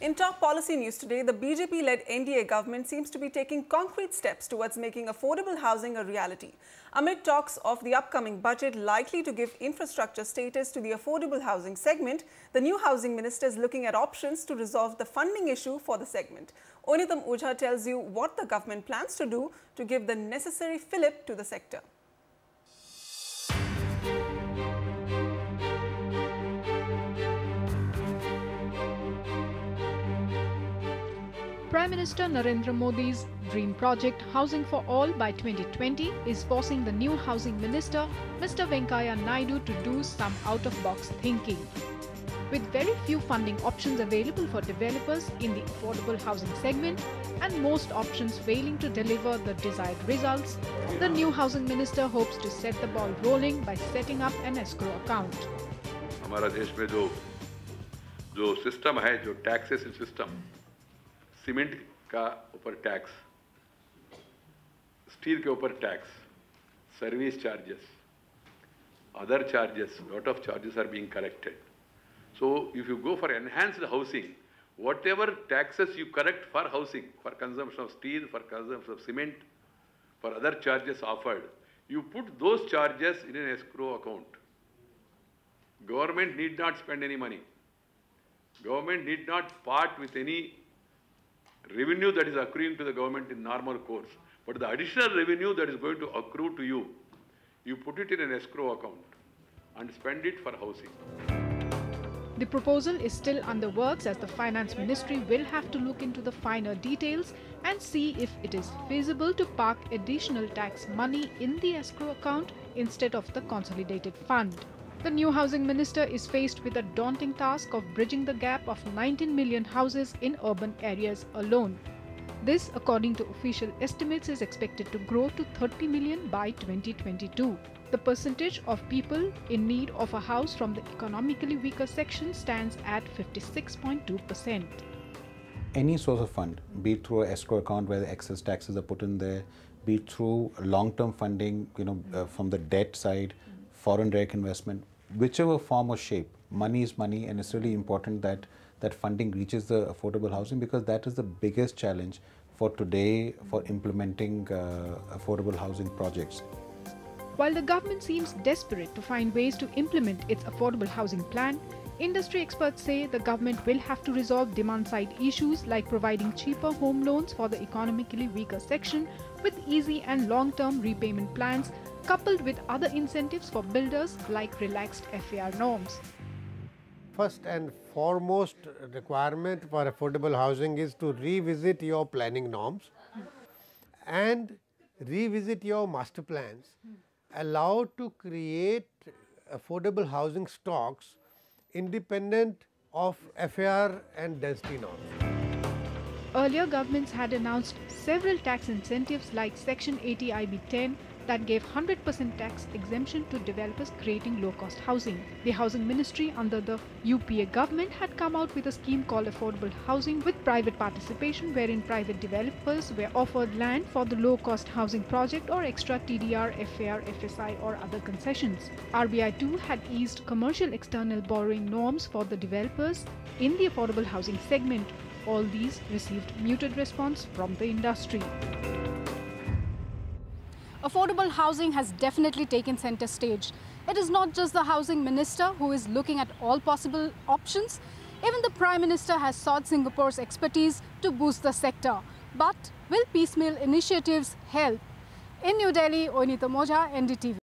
In top policy news today, the BJP-led NDA government seems to be taking concrete steps towards making affordable housing a reality. Amid talks of the upcoming budget likely to give infrastructure status to the affordable housing segment, the new housing minister is looking at options to resolve the funding issue for the segment. Oineetom Ojha tells you what the government plans to do to give the necessary fillip to the sector. Prime Minister Narendra Modi's dream project Housing for All by 2020 is forcing the new housing minister, Mr. Venkaiah Naidu, to do some out-of-box thinking. With very few funding options available for developers in the affordable housing segment and most options failing to deliver the desired results, the new housing minister hopes to set the ball rolling by setting up an escrow account. हमारा देश में जो system है, जो taxation system, cement का ऊपर tax, steel के ऊपर tax, service charges, other charges, lot of charges are being collected. So if you go for enhanced housing, whatever taxes you collect for housing, for consumption of steel, for consumption of cement, for other charges offered, you put those charges in an escrow account. Government need not spend any money. Government need not part with any revenue that is accruing to the government in normal course. But the additional revenue that is going to accrue to you, you put it in an escrow account and spend it for housing. The proposal is still under works as the Finance Ministry will have to look into the finer details and see if it is feasible to park additional tax money in the escrow account instead of the consolidated fund. The new housing minister is faced with a daunting task of bridging the gap of 19 million houses in urban areas alone. This, according to official estimates, is expected to grow to 30 million by 2022. The percentage of people in need of a house from the economically weaker section stands at 56.2%. Any source of fund, be it through an escrow account where the excess taxes are put in there, be it through long-term funding, from the debt side, foreign direct investment, whichever form or shape, money is money, and it's really important that that funding reaches the affordable housing, because that is the biggest challenge for today for implementing affordable housing projects. While the government seems desperate to find ways to implement its affordable housing plan, industry experts say the government will have to resolve demand-side issues like providing cheaper home loans for the economically weaker section with easy and long-term repayment plans, coupled with other incentives for builders like relaxed FAR norms. First and foremost requirement for affordable housing is to revisit your planning norms and revisit your master plans, allow to create affordable housing stocks independent of FAR and density norms. Earlier governments had announced several tax incentives like Section 80 IB 10 that gave 100% tax exemption to developers creating low-cost housing. The Housing Ministry under the UPA government had come out with a scheme called Affordable Housing with private participation, wherein private developers were offered land for the low-cost housing project or extra TDR, FAR, FSI or other concessions. RBI too had eased commercial external borrowing norms for the developers in the affordable housing segment. All these received muted response from the industry. Affordable housing has definitely taken center stage. It is not just the housing minister who is looking at all possible options. Even the Prime Minister has sought Singapore's expertise to boost the sector. But will piecemeal initiatives help? In New Delhi, Oineetom Ojha, NDTV.